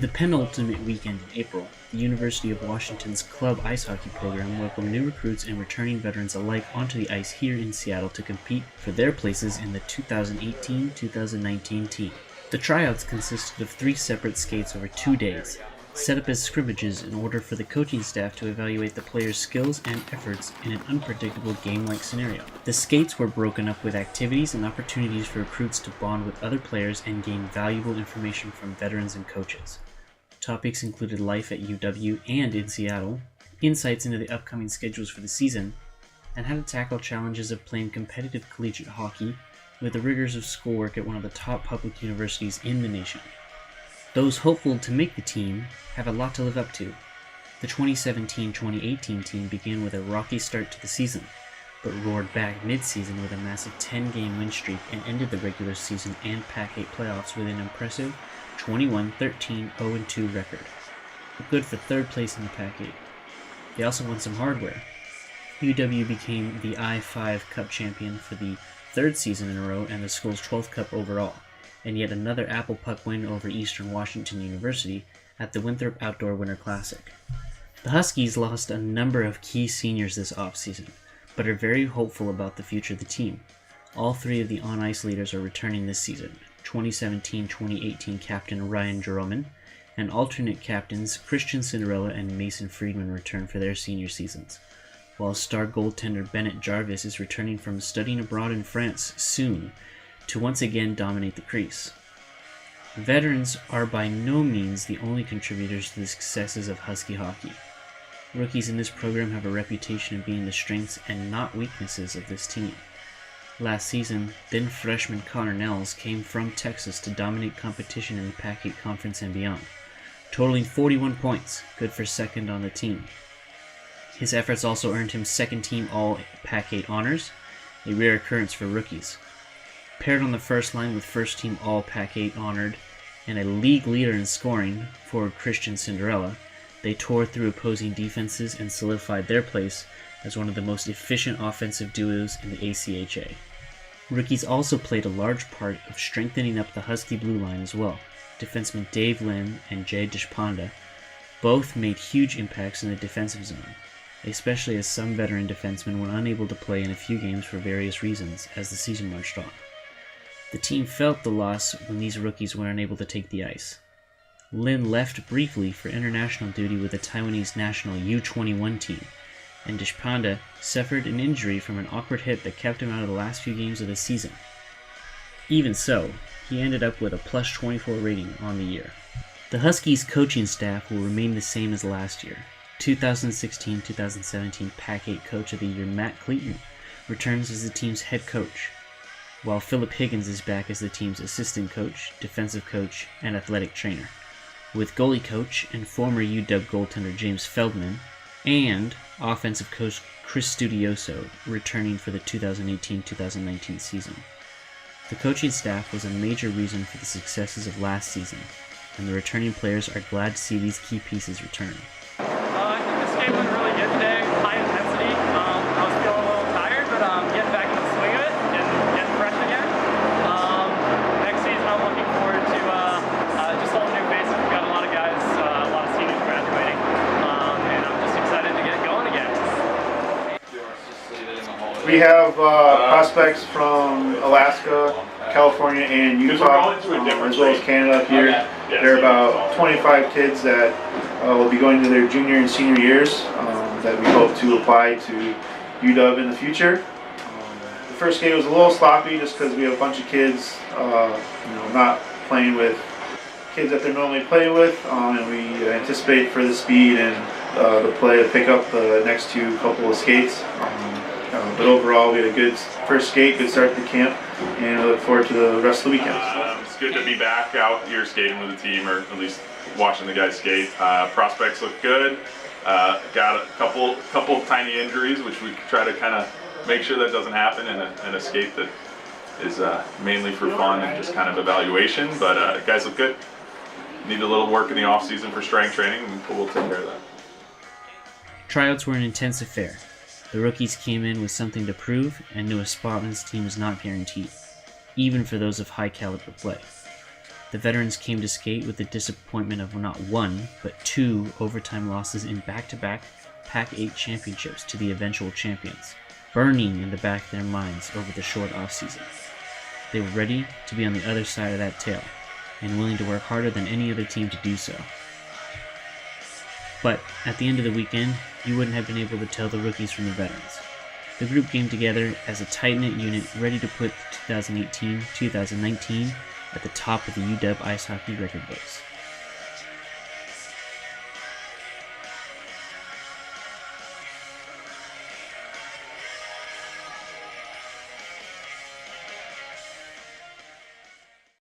the penultimate weekend in April, the University of Washington's club ice hockey program welcomed new recruits and returning veterans alike onto the ice here in Seattle to compete for their places in the 2018-2019 team. The tryouts consisted of 3 separate skates over 2 days, set up as scrimmages in order for the coaching staff to evaluate the players' skills and efforts in an unpredictable game-like scenario. The skates were broken up with activities and opportunities for recruits to bond with other players and gain valuable information from veterans and coaches. Topics included life at UW and in Seattle, insights into the upcoming schedules for the season, and how to tackle challenges of playing competitive collegiate hockey with the rigors of schoolwork at one of the top public universities in the nation. Those hopeful to make the team have a lot to live up to. The 2017-2018 team began with a rocky start to the season, but roared back mid-season with a massive 10-game win streak and ended the regular season and Pac-8 playoffs with an impressive 21-13-0-2 record, good for 3rd place in the Pac-8. They also won some hardware. UW became the I-5 Cup champion for the 3rd season in a row and the school's 12th Cup overall, and yet another Apple Puck win over Eastern Washington University at the Winthrop Outdoor Winter Classic. The Huskies lost a number of key seniors this offseason, but are very hopeful about the future of the team. All 3 of the on-ice leaders are returning this season. 2017-2018 captain Ryan Jeroman, and alternate captains Christian Cinderella and Mason Friedman return for their senior seasons, while star goaltender Bennett Jarvis is returning from studying abroad in France soon to once again dominate the crease. Veterans are by no means the only contributors to the successes of Husky hockey. Rookies in this program have a reputation of being the strengths and not weaknesses of this team. Last season, then freshman Connor Nels came from Texas to dominate competition in the Pac-8 Conference and beyond, totaling 41 points, good for 2nd on the team. His efforts also earned him 2nd team All-Pac-8 honors, a rare occurrence for rookies. Paired on the first line with 1st team All-Pac-8 honored and a league leader in scoring, forward Christian Cinderella, they tore through opposing defenses and solidified their place as one of the most efficient offensive duos in the ACHA. Rookies also played a large part of strengthening up the Husky blue line as well. Defensemen Dave Lim and Jay Deshpanda both made huge impacts in the defensive zone, especially as some veteran defensemen were unable to play in a few games for various reasons as the season marched on. The team felt the loss when these rookies were unable to take the ice. Lin left briefly for international duty with the Taiwanese national U21 team, and Deshpanda suffered an injury from an awkward hip that kept him out of the last few games of the season. Even so, he ended up with a plus 24 rating on the year. The Huskies coaching staff will remain the same as last year. 2016-2017 Pac-8 Coach of the Year Matt Clayton returns as the team's head coach, while Philip Higgins is back as the team's assistant coach, defensive coach, and athletic trainer, with goalie coach and former UW goaltender James Feldman and offensive coach Chris Studioso returning for the 2018-2019 season. The coaching staff was a major reason for the successes of last season, and the returning players are glad to see these key pieces return. I think this game went really good today, high intensity. I was feeling a little tired, but getting back in the swing of it and getting fresh again. Next season I'm looking forward to just all the new faces. We've got a lot of guys, a lot of seniors graduating, and I'm just excited to get going again. We have prospects from Alaska, California, and Utah, as well as Canada here. There are about 25 kids that will be going to their junior and senior years that we hope to apply to UW in the future. The first game was a little sloppy just because we have a bunch of kids not playing with kids that they're normally playing with, and we anticipate for the speed and the play to pick up the next couple of skates. But overall, we had a good first skate, good start to the camp, and I look forward to the rest of the weekend. It's good to be back out here skating with the team, or at least watching the guys skate. Prospects look good. Got a couple tiny injuries, which we try to kind of make sure that doesn't happen in a skate that is mainly for fun and just kind of evaluation. But guys look good. Need a little work in the off season for strength training, and we'll take care of that. Tryouts were an intense affair. The rookies came in with something to prove and knew a spot on this team was not guaranteed, even for those of high caliber play. The veterans came to skate with the disappointment of not one, but 2 overtime losses in back-to-back Pac-8 championships to the eventual champions, burning in the back of their minds over the short offseason. They were ready to be on the other side of that tail, and willing to work harder than any other team to do so. But at the end of the weekend, you wouldn't have been able to tell the rookies from the veterans. The group came together as a tight-knit unit ready to put 2018-2019 at the top of the UW ice hockey record books.